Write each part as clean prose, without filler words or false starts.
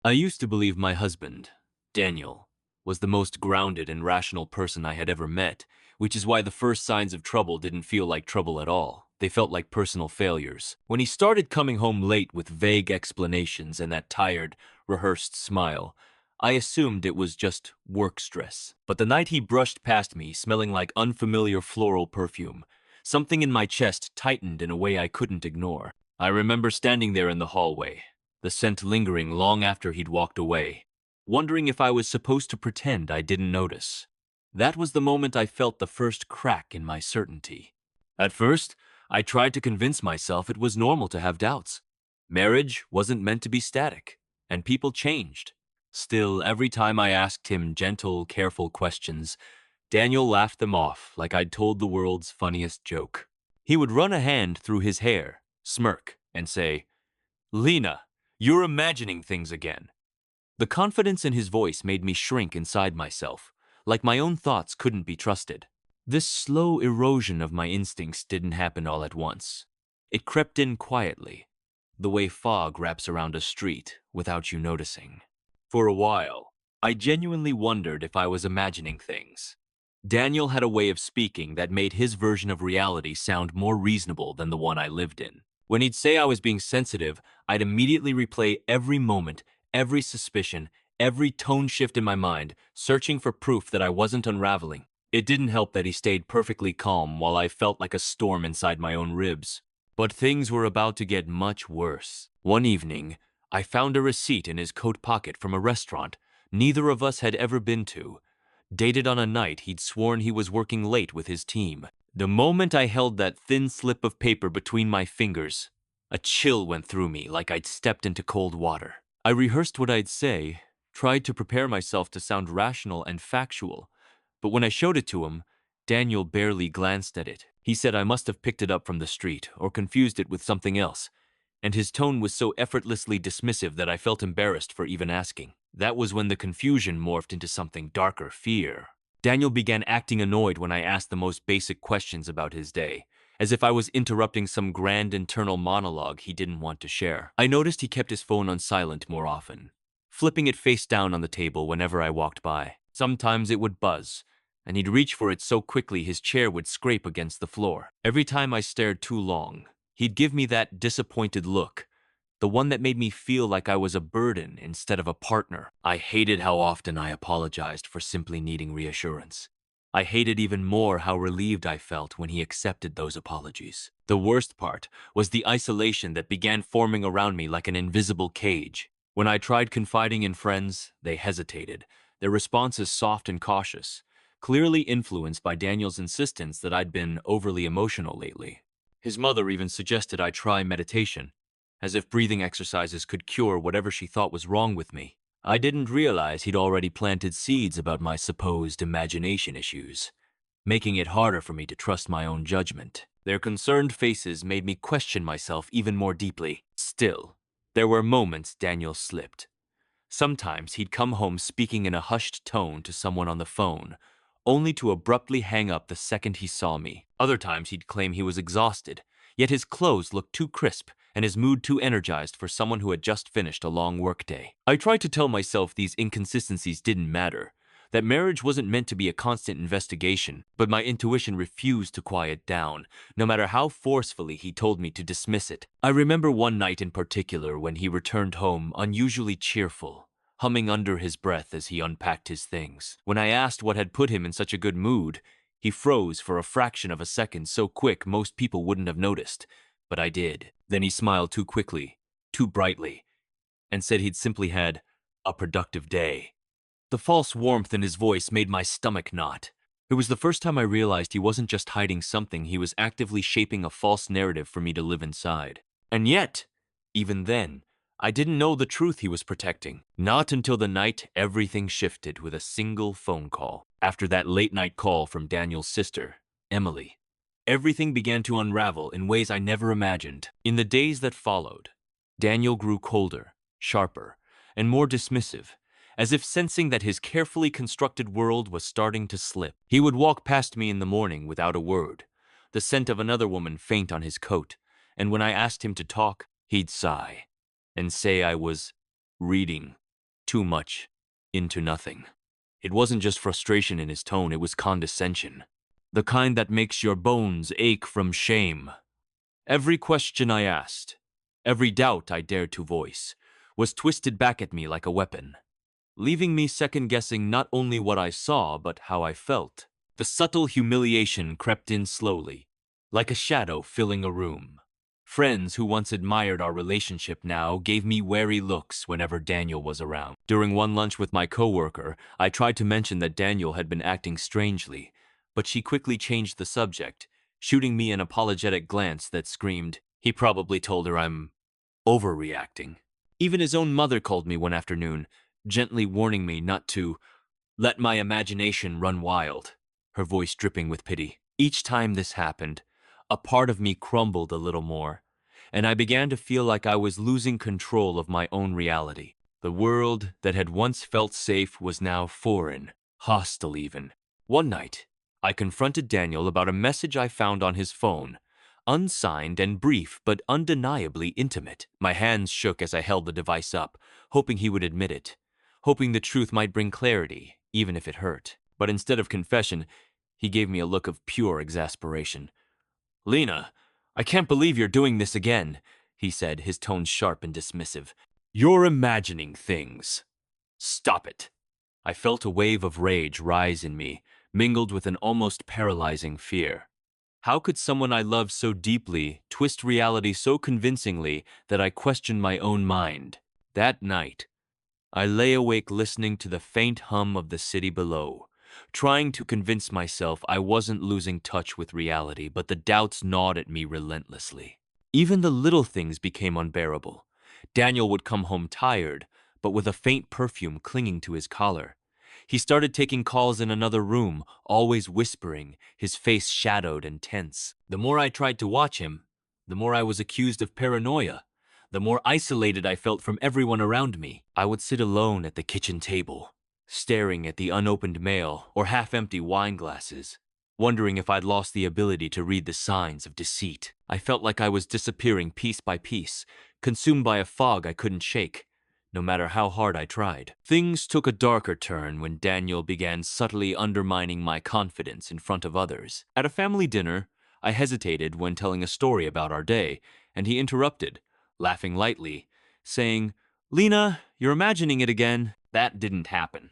I used to believe my husband, Daniel, was the most grounded and rational person I had ever met, which is why the first signs of trouble didn't feel like trouble at all. They felt like personal failures. When he started coming home late with vague explanations and that tired, rehearsed smile, I assumed it was just work stress. But the night he brushed past me, smelling like unfamiliar floral perfume, something in my chest tightened in a way I couldn't ignore. I remember standing there in the hallway, the scent lingering long after he'd walked away, wondering if I was supposed to pretend I didn't notice. That was the moment I felt the first crack in my certainty. At first, I tried to convince myself it was normal to have doubts. Marriage wasn't meant to be static, and people changed. Still, every time I asked him gentle, careful questions, Daniel laughed them off like I'd told the world's funniest joke. He would run a hand through his hair, smirk, and say, "Lena, you're imagining things again." The confidence in his voice made me shrink inside myself, like my own thoughts couldn't be trusted. This slow erosion of my instincts didn't happen all at once. It crept in quietly, the way fog wraps around a street without you noticing. For a while, I genuinely wondered if I was imagining things. Daniel had a way of speaking that made his version of reality sound more reasonable than the one I lived in. When he'd say I was being sensitive, I'd immediately replay every moment, every suspicion, every tone shift in my mind, searching for proof that I wasn't unraveling. It didn't help that he stayed perfectly calm while I felt like a storm inside my own ribs. But things were about to get much worse. One evening, I found a receipt in his coat pocket from a restaurant neither of us had ever been to, dated on a night he'd sworn he was working late with his team. The moment I held that thin slip of paper between my fingers, a chill went through me like I'd stepped into cold water. I rehearsed what I'd say, tried to prepare myself to sound rational and factual, but when I showed it to him, Daniel barely glanced at it. He said I must have picked it up from the street or confused it with something else, and his tone was so effortlessly dismissive that I felt embarrassed for even asking. That was when the confusion morphed into something darker, fear. Daniel began acting annoyed when I asked the most basic questions about his day, as if I was interrupting some grand internal monologue he didn't want to share. I noticed he kept his phone on silent more often, flipping it face down on the table whenever I walked by. Sometimes it would buzz, and he'd reach for it so quickly his chair would scrape against the floor. Every time I stared too long, he'd give me that disappointed look, the one that made me feel like I was a burden instead of a partner. I hated how often I apologized for simply needing reassurance. I hated even more how relieved I felt when he accepted those apologies. The worst part was the isolation that began forming around me like an invisible cage. When I tried confiding in friends, they hesitated, their responses soft and cautious, clearly influenced by Daniel's insistence that I'd been overly emotional lately. His mother even suggested I try meditation, as if breathing exercises could cure whatever she thought was wrong with me. I didn't realize he'd already planted seeds about my supposed imagination issues, making it harder for me to trust my own judgment. Their concerned faces made me question myself even more deeply. Still, there were moments Daniel slipped. Sometimes he'd come home speaking in a hushed tone to someone on the phone, only to abruptly hang up the second he saw me. Other times he'd claim he was exhausted, yet his clothes looked too crisp and his mood too energized for someone who had just finished a long workday. I tried to tell myself these inconsistencies didn't matter, that marriage wasn't meant to be a constant investigation, but my intuition refused to quiet down, no matter how forcefully he told me to dismiss it. I remember one night in particular when he returned home unusually cheerful, humming under his breath as he unpacked his things. When I asked what had put him in such a good mood, he froze for a fraction of a second so quick most people wouldn't have noticed, but I did. Then he smiled too quickly, too brightly, and said he'd simply had a productive day. The false warmth in his voice made my stomach knot. It was the first time I realized he wasn't just hiding something, he was actively shaping a false narrative for me to live inside. And yet, even then, I didn't know the truth he was protecting. Not until the night everything shifted with a single phone call. After that late-night call from Daniel's sister, Emily, everything began to unravel in ways I never imagined. In the days that followed, Daniel grew colder, sharper, and more dismissive, as if sensing that his carefully constructed world was starting to slip. He would walk past me in the morning without a word, the scent of another woman faint on his coat, and when I asked him to talk, he'd sigh and say I was reading too much into nothing. It wasn't just frustration in his tone, it was condescension. The kind that makes your bones ache from shame. Every question I asked, every doubt I dared to voice, was twisted back at me like a weapon, leaving me second-guessing not only what I saw, but how I felt. The subtle humiliation crept in slowly, like a shadow filling a room. Friends who once admired our relationship now gave me wary looks whenever Daniel was around. During one lunch with my coworker, I tried to mention that Daniel had been acting strangely, but she quickly changed the subject, shooting me an apologetic glance that screamed, "He probably told her I'm overreacting." Even his own mother called me one afternoon, gently warning me not to let my imagination run wild, her voice dripping with pity. Each time this happened, a part of me crumbled a little more, and I began to feel like I was losing control of my own reality. The world that had once felt safe was now foreign, hostile even. One night, I confronted Daniel about a message I found on his phone, unsigned and brief but undeniably intimate. My hands shook as I held the device up, hoping he would admit it, hoping the truth might bring clarity, even if it hurt. But instead of confession, he gave me a look of pure exasperation. "Lena, I can't believe you're doing this again," he said, his tone sharp and dismissive. "You're imagining things. Stop it." I felt a wave of rage rise in me, mingled with an almost paralyzing fear. How could someone I loved so deeply twist reality so convincingly that I questioned my own mind? That night, I lay awake listening to the faint hum of the city below, trying to convince myself I wasn't losing touch with reality, but the doubts gnawed at me relentlessly. Even the little things became unbearable. Daniel would come home tired, but with a faint perfume clinging to his collar. He started taking calls in another room, always whispering, his face shadowed and tense. The more I tried to watch him, the more I was accused of paranoia. The more isolated I felt from everyone around me. I would sit alone at the kitchen table, staring at the unopened mail or half-empty wine glasses, wondering if I'd lost the ability to read the signs of deceit. I felt like I was disappearing piece by piece, consumed by a fog I couldn't shake, no matter how hard I tried. Things took a darker turn when Daniel began subtly undermining my confidence in front of others. At a family dinner, I hesitated when telling a story about our day, and he interrupted, laughing lightly, saying, "Lena, you're imagining it again." That didn't happen.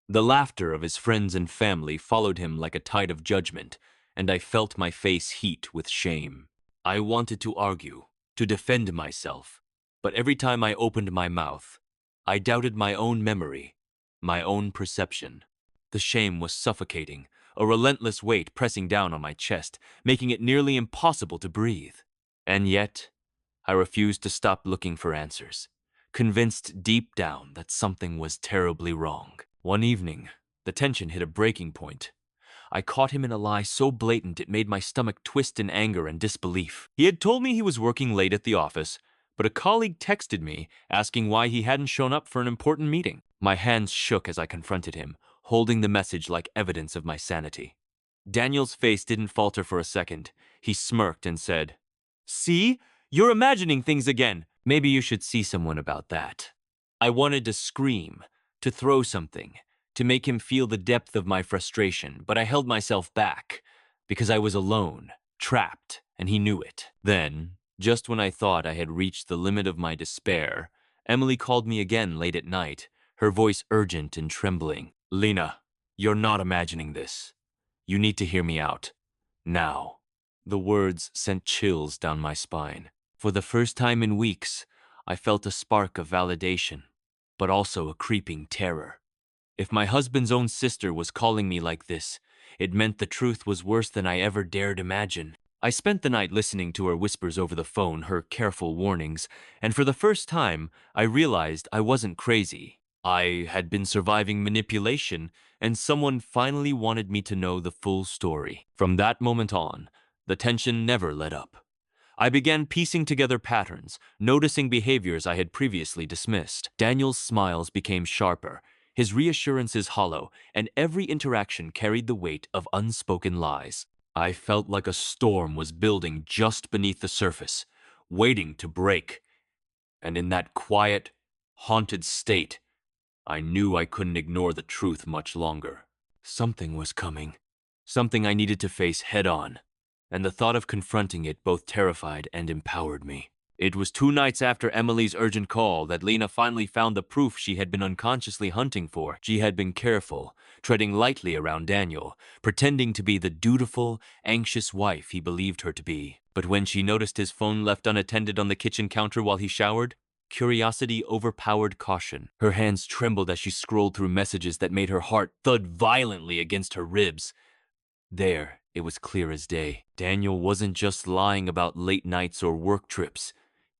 The laughter of his friends and family followed him like a tide of judgment, and I felt my face heat with shame. I wanted to argue, to defend myself, but every time I opened my mouth, I doubted my own memory, my own perception. The shame was suffocating, a relentless weight pressing down on my chest, making it nearly impossible to breathe. And yet, I refused to stop looking for answers, convinced deep down that something was terribly wrong. One evening, the tension hit a breaking point. I caught him in a lie so blatant it made my stomach twist in anger and disbelief. He had told me he was working late at the office, but a colleague texted me asking why he hadn't shown up for an important meeting. My hands shook as I confronted him, holding the message like evidence of my sanity. Daniel's face didn't falter for a second. He smirked and said, "See? You're imagining things again. Maybe you should see someone about that." I wanted to scream, to throw something, to make him feel the depth of my frustration, but I held myself back because I was alone, trapped, and he knew it. Then, just when I thought I had reached the limit of my despair, Emily called me again late at night, her voice urgent and trembling. "Lena, you're not imagining this. You need to hear me out. Now." The words sent chills down my spine. For the first time in weeks, I felt a spark of validation, but also a creeping terror. If my husband's own sister was calling me like this, it meant the truth was worse than I ever dared imagine. I spent the night listening to her whispers over the phone, her careful warnings, and for the first time, I realized I wasn't crazy. I had been surviving manipulation, and someone finally wanted me to know the full story. From that moment on, the tension never let up. I began piecing together patterns, noticing behaviors I had previously dismissed. Daniel's smiles became sharper, his reassurances hollow, and every interaction carried the weight of unspoken lies. I felt like a storm was building just beneath the surface, waiting to break. And in that quiet, haunted state, I knew I couldn't ignore the truth much longer. Something was coming. Something I needed to face head-on, and the thought of confronting it both terrified and empowered me. It was 2 nights after Emily's urgent call that Lena finally found the proof she had been unconsciously hunting for. She had been careful, treading lightly around Daniel, pretending to be the dutiful, anxious wife he believed her to be. But when she noticed his phone left unattended on the kitchen counter while he showered, curiosity overpowered caution. Her hands trembled as she scrolled through messages that made her heart thud violently against her ribs. There, it was clear as day. Daniel wasn't just lying about late nights or work trips.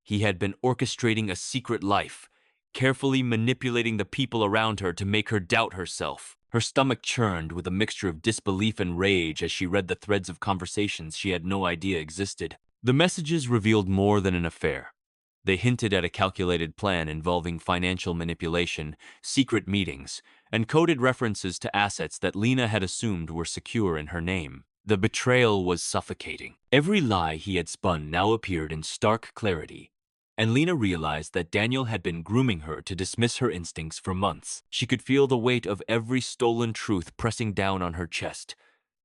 He had been orchestrating a secret life, carefully manipulating the people around her to make her doubt herself. Her stomach churned with a mixture of disbelief and rage as she read the threads of conversations she had no idea existed. The messages revealed more than an affair. They hinted at a calculated plan involving financial manipulation, secret meetings, and coded references to assets that Lena had assumed were secure in her name. The betrayal was suffocating. Every lie he had spun now appeared in stark clarity, and Lena realized that Daniel had been grooming her to dismiss her instincts for months. She could feel the weight of every stolen truth pressing down on her chest,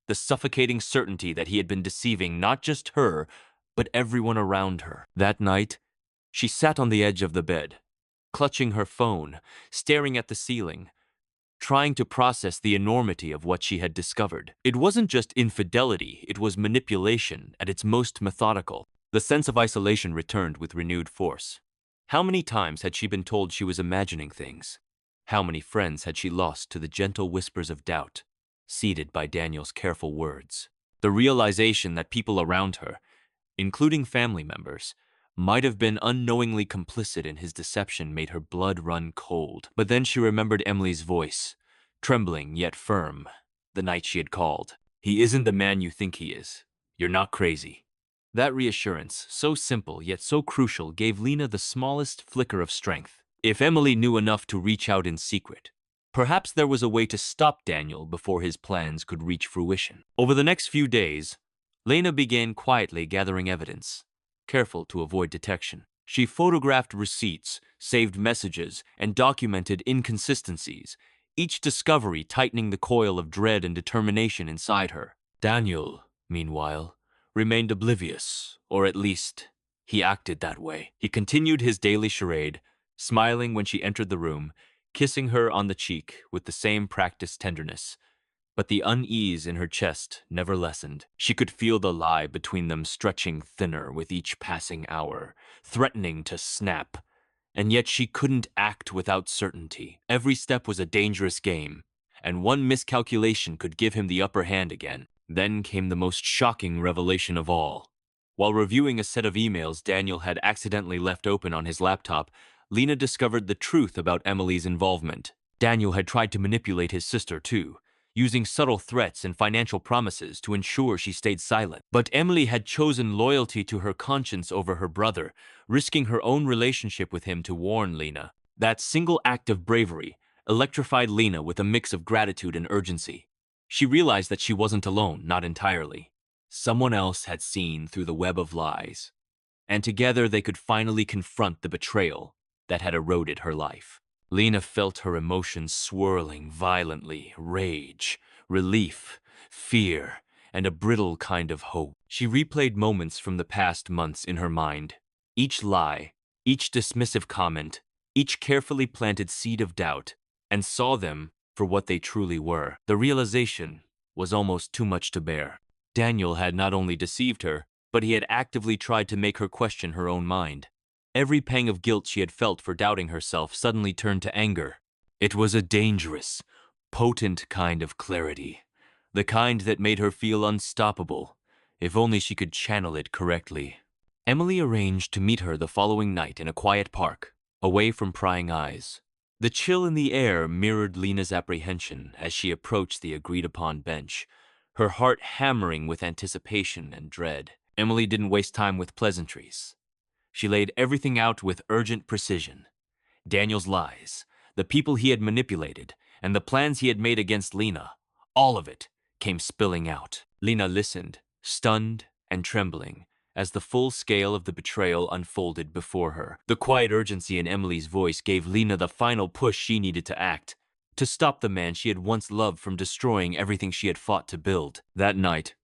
the suffocating certainty that he had been deceiving not just her, but everyone around her. That night, she sat on the edge of the bed, clutching her phone, staring at the ceiling, trying to process the enormity of what she had discovered. It wasn't just infidelity, it was manipulation at its most methodical. The sense of isolation returned with renewed force. How many times had she been told she was imagining things? How many friends had she lost to the gentle whispers of doubt, seeded by Daniel's careful words? The realization that people around her, including family members, might have been unknowingly complicit in his deception made her blood run cold. But then she remembered Emily's voice, trembling yet firm, the night she had called. "He isn't the man you think he is. You're not crazy." That reassurance, so simple yet so crucial, gave Lena the smallest flicker of strength. If Emily knew enough to reach out in secret, perhaps there was a way to stop Daniel before his plans could reach fruition. Over the next few days, Lena began quietly gathering evidence, careful to avoid detection. She photographed receipts, saved messages, and documented inconsistencies, each discovery tightening the coil of dread and determination inside her. Daniel, meanwhile, remained oblivious, or at least, he acted that way. He continued his daily charade, smiling when she entered the room, kissing her on the cheek with the same practiced tenderness. But the unease in her chest never lessened. She could feel the lie between them stretching thinner with each passing hour, threatening to snap. And yet she couldn't act without certainty. Every step was a dangerous game, and one miscalculation could give him the upper hand again. Then came the most shocking revelation of all. While reviewing a set of emails Daniel had accidentally left open on his laptop, Lena discovered the truth about Emily's involvement. Daniel had tried to manipulate his sister too, using subtle threats and financial promises to ensure she stayed silent. But Emily had chosen loyalty to her conscience over her brother, risking her own relationship with him to warn Lena. That single act of bravery electrified Lena with a mix of gratitude and urgency. She realized that she wasn't alone, not entirely. Someone else had seen through the web of lies, and together they could finally confront the betrayal that had eroded her life. Lena felt her emotions swirling violently, rage, relief, fear, and a brittle kind of hope. She replayed moments from the past months in her mind. Each lie, each dismissive comment, each carefully planted seed of doubt, and saw them for what they truly were. The realization was almost too much to bear. Daniel had not only deceived her, but he had actively tried to make her question her own mind. Every pang of guilt she had felt for doubting herself suddenly turned to anger. It was a dangerous, potent kind of clarity, the kind that made her feel unstoppable, if only she could channel it correctly. Emily arranged to meet her the following night in a quiet park, away from prying eyes. The chill in the air mirrored Lena's apprehension as she approached the agreed-upon bench, her heart hammering with anticipation and dread. Emily didn't waste time with pleasantries. She laid everything out with urgent precision. Daniel's lies, the people he had manipulated, and the plans he had made against Lena, all of it came spilling out. Lena listened, stunned and trembling, as the full scale of the betrayal unfolded before her. The quiet urgency in Emily's voice gave Lena the final push she needed to act, to stop the man she had once loved from destroying everything she had fought to build. That night,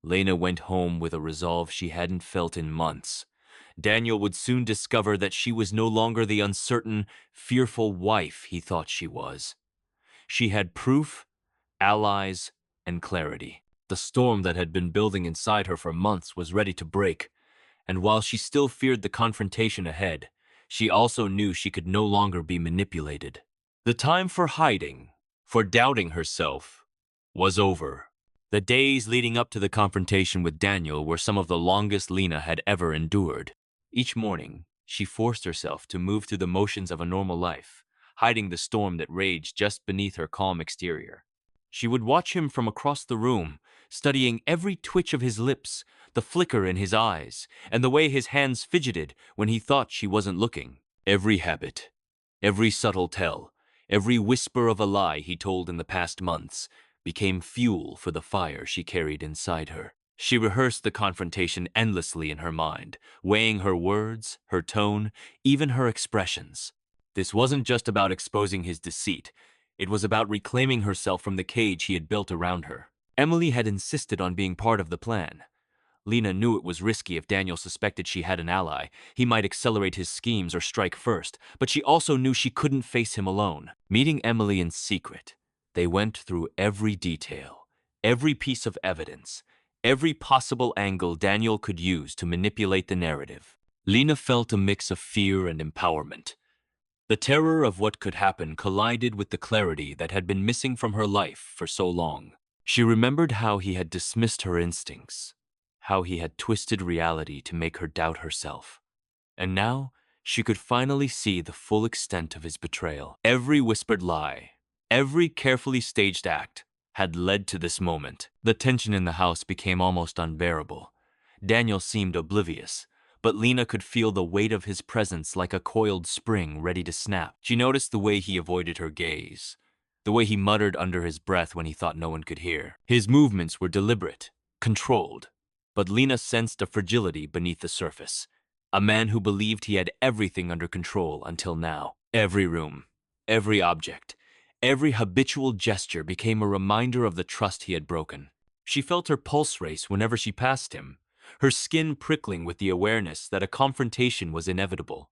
Lena went home with a resolve she hadn't felt in months. Daniel would soon discover that she was no longer the uncertain, fearful wife he thought she was. She had proof, allies, and clarity. The storm that had been building inside her for months was ready to break, and while she still feared the confrontation ahead, she also knew she could no longer be manipulated. The time for hiding, for doubting herself, was over. The days leading up to the confrontation with Daniel were some of the longest Lena had ever endured. Each morning, she forced herself to move through the motions of a normal life, hiding the storm that raged just beneath her calm exterior. She would watch him from across the room, studying every twitch of his lips, the flicker in his eyes, and the way his hands fidgeted when he thought she wasn't looking. Every habit, every subtle tell, every whisper of a lie he told in the past months became fuel for the fire she carried inside her. She rehearsed the confrontation endlessly in her mind, weighing her words, her tone, even her expressions. This wasn't just about exposing his deceit. It was about reclaiming herself from the cage he had built around her. Emily had insisted on being part of the plan. Lena knew it was risky if Daniel suspected she had an ally. He might accelerate his schemes or strike first, but she also knew she couldn't face him alone. Meeting Emily in secret, they went through every detail, every piece of evidence, every possible angle Daniel could use to manipulate the narrative. Lena felt a mix of fear and empowerment. The terror of what could happen collided with the clarity that had been missing from her life for so long. She remembered how he had dismissed her instincts, how he had twisted reality to make her doubt herself. And now, she could finally see the full extent of his betrayal. Every whispered lie, every carefully staged act, had led to this moment. The tension in the house became almost unbearable. Daniel seemed oblivious, but Lena could feel the weight of his presence like a coiled spring ready to snap. She noticed the way he avoided her gaze, the way he muttered under his breath when he thought no one could hear. His movements were deliberate, controlled, but Lena sensed a fragility beneath the surface. A man who believed he had everything under control until now. Every room, every object, every habitual gesture became a reminder of the trust he had broken. She felt her pulse race whenever she passed him, her skin prickling with the awareness that a confrontation was inevitable,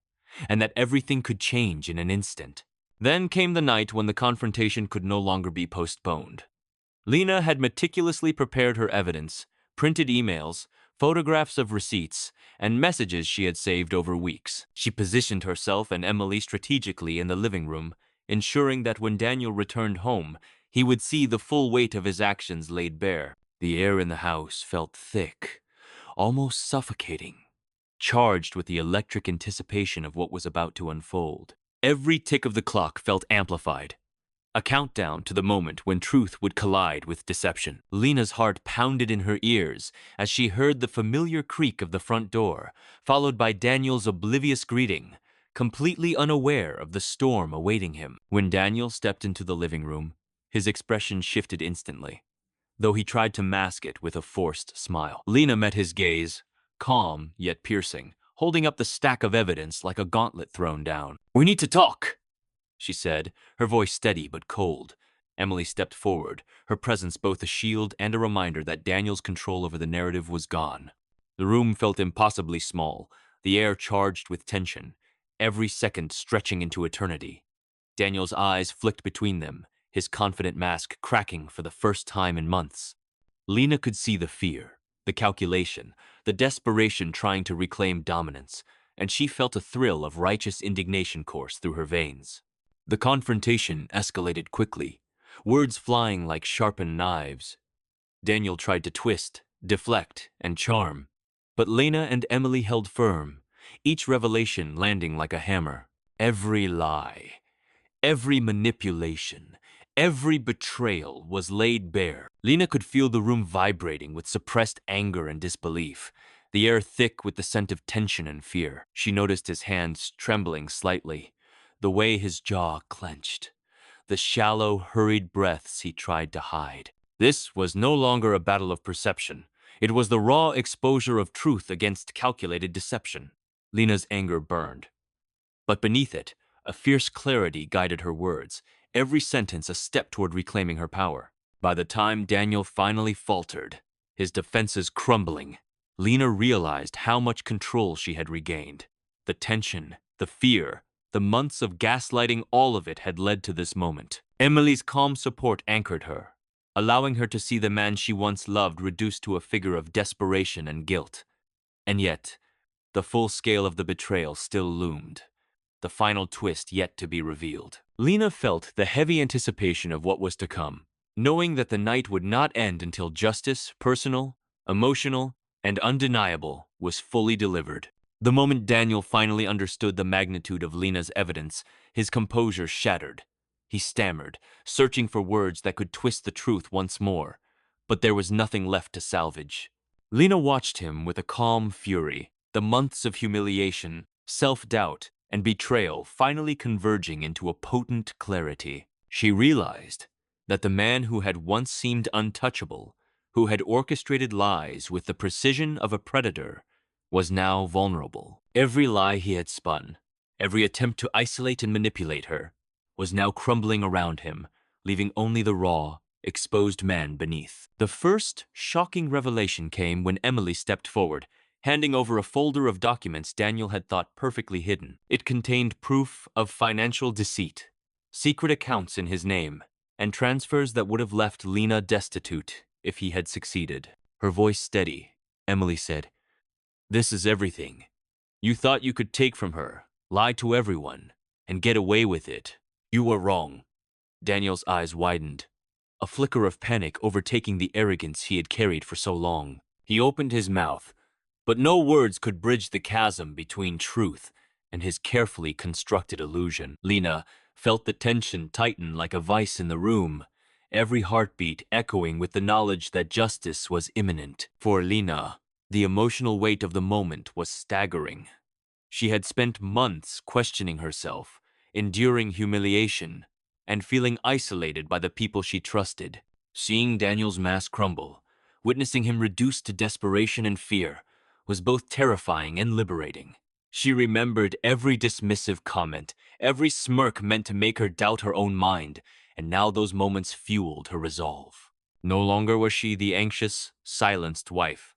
and that everything could change in an instant. Then came the night when the confrontation could no longer be postponed. Lena had meticulously prepared her evidence, printed emails, photographs of receipts, and messages she had saved over weeks. She positioned herself and Emily strategically in the living room, ensuring that when Daniel returned home, he would see the full weight of his actions laid bare. The air in the house felt thick, almost suffocating, charged with the electric anticipation of what was about to unfold. Every tick of the clock felt amplified, a countdown to the moment when truth would collide with deception. Lena's heart pounded in her ears as she heard the familiar creak of the front door, followed by Daniel's oblivious greeting, completely unaware of the storm awaiting him. When Daniel stepped into the living room, his expression shifted instantly, though he tried to mask it with a forced smile. Lena met his gaze, calm yet piercing, holding up the stack of evidence like a gauntlet thrown down. "We need to talk," she said, her voice steady but cold. Emily stepped forward, her presence both a shield and a reminder that Daniel's control over the narrative was gone. The room felt impossibly small, the air charged with tension, every second stretching into eternity. Daniel's eyes flicked between them, his confident mask cracking for the first time in months. Lena could see the fear, the calculation, the desperation trying to reclaim dominance, and she felt a thrill of righteous indignation course through her veins. The confrontation escalated quickly, words flying like sharpened knives. Daniel tried to twist, deflect, and charm, but Lena and Emily held firm, each revelation landing like a hammer. Every lie, every manipulation, every betrayal was laid bare. Lena could feel the room vibrating with suppressed anger and disbelief, the air thick with the scent of tension and fear. She noticed his hands trembling slightly, the way his jaw clenched, the shallow, hurried breaths he tried to hide. This was no longer a battle of perception. It was the raw exposure of truth against calculated deception. Lena's anger burned, but beneath it, a fierce clarity guided her words, every sentence a step toward reclaiming her power. By the time Daniel finally faltered, his defenses crumbling, Lena realized how much control she had regained. The tension, the fear, the months of gaslighting, all of it had led to this moment. Emily's calm support anchored her, allowing her to see the man she once loved reduced to a figure of desperation and guilt. And yet, the full scale of the betrayal still loomed, the final twist yet to be revealed. Lena felt the heavy anticipation of what was to come, knowing that the night would not end until justice, personal, emotional, and undeniable, was fully delivered. The moment Daniel finally understood the magnitude of Lena's evidence, his composure shattered. He stammered, searching for words that could twist the truth once more, but there was nothing left to salvage. Lena watched him with a calm fury, the months of humiliation, self-doubt, and betrayal finally converging into a potent clarity. She realized that the man who had once seemed untouchable, who had orchestrated lies with the precision of a predator, was now vulnerable. Every lie he had spun, every attempt to isolate and manipulate her, was now crumbling around him, leaving only the raw, exposed man beneath. The first shocking revelation came when Emily stepped forward, handing over a folder of documents Daniel had thought perfectly hidden. It contained proof of financial deceit, secret accounts in his name, and transfers that would have left Lena destitute if he had succeeded. Her voice steady, Emily said, "This is everything. You thought you could take from her, lie to everyone, and get away with it. You were wrong." Daniel's eyes widened, a flicker of panic overtaking the arrogance he had carried for so long. He opened his mouth, but no words could bridge the chasm between truth and his carefully constructed illusion. Lena felt the tension tighten like a vice in the room, every heartbeat echoing with the knowledge that justice was imminent. For Lena, the emotional weight of the moment was staggering. She had spent months questioning herself, enduring humiliation, and feeling isolated by the people she trusted. Seeing Daniel's mask crumble, witnessing him reduced to desperation and fear, was both terrifying and liberating. She remembered every dismissive comment, every smirk meant to make her doubt her own mind, and now those moments fueled her resolve. No longer was she the anxious, silenced wife.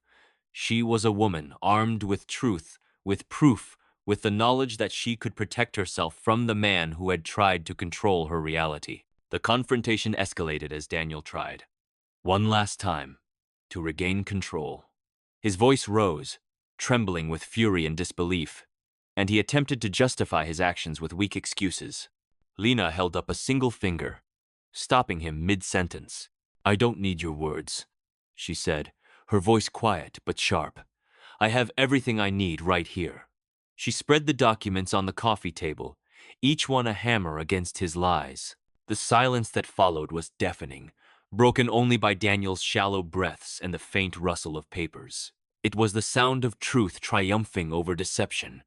She was a woman armed with truth, with proof, with the knowledge that she could protect herself from the man who had tried to control her reality. The confrontation escalated as Daniel tried, one last time, to regain control. His voice rose, trembling with fury and disbelief, and he attempted to justify his actions with weak excuses. Lena held up a single finger, stopping him mid-sentence. "I don't need your words," she said, her voice quiet but sharp. "I have everything I need right here." She spread the documents on the coffee table, each one a hammer against his lies. The silence that followed was deafening, broken only by Daniel's shallow breaths and the faint rustle of papers. It was the sound of truth triumphing over deception,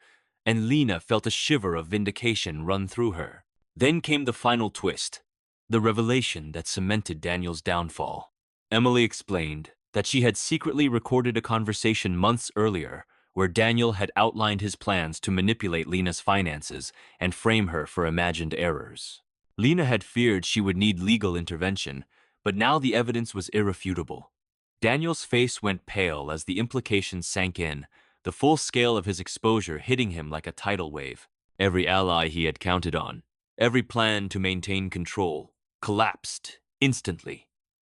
and Lena felt a shiver of vindication run through her. Then came the final twist, the revelation that cemented Daniel's downfall. Emily explained that she had secretly recorded a conversation months earlier where Daniel had outlined his plans to manipulate Lena's finances and frame her for imagined errors. Lena had feared she would need legal intervention, but now the evidence was irrefutable. Daniel's face went pale as the implications sank in, the full scale of his exposure hitting him like a tidal wave. Every ally he had counted on, every plan to maintain control, collapsed instantly.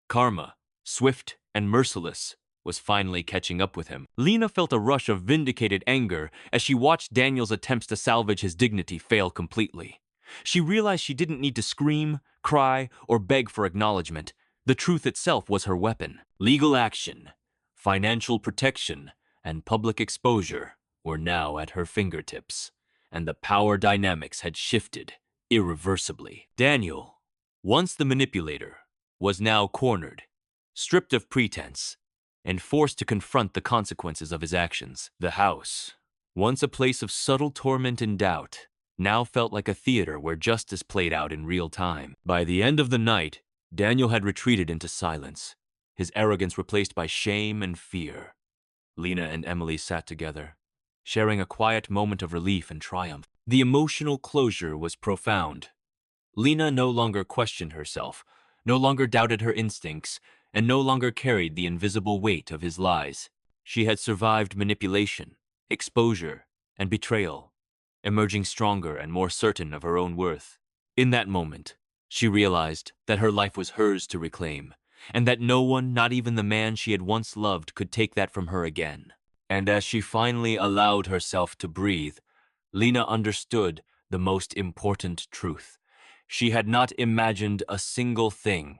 Karma, swift and merciless, was finally catching up with him. Lena felt a rush of vindicated anger as she watched Daniel's attempts to salvage his dignity fail completely. She realized she didn't need to scream, cry, or beg for acknowledgement. The truth itself was her weapon. Legal action, financial protection, and public exposure were now at her fingertips, and the power dynamics had shifted irreversibly. Daniel, once the manipulator, was now cornered, stripped of pretense, and forced to confront the consequences of his actions. The house, once a place of subtle torment and doubt, now felt like a theater where justice played out in real time. By the end of the night, Daniel had retreated into silence, his arrogance replaced by shame and fear. Lena and Emily sat together, sharing a quiet moment of relief and triumph. The emotional closure was profound. Lena no longer questioned herself, no longer doubted her instincts, and no longer carried the invisible weight of his lies. She had survived manipulation, exposure, and betrayal, emerging stronger and more certain of her own worth. In that moment, she realized that her life was hers to reclaim, and that no one, not even the man she had once loved, could take that from her again. And as she finally allowed herself to breathe, Lena understood the most important truth. She had not imagined a single thing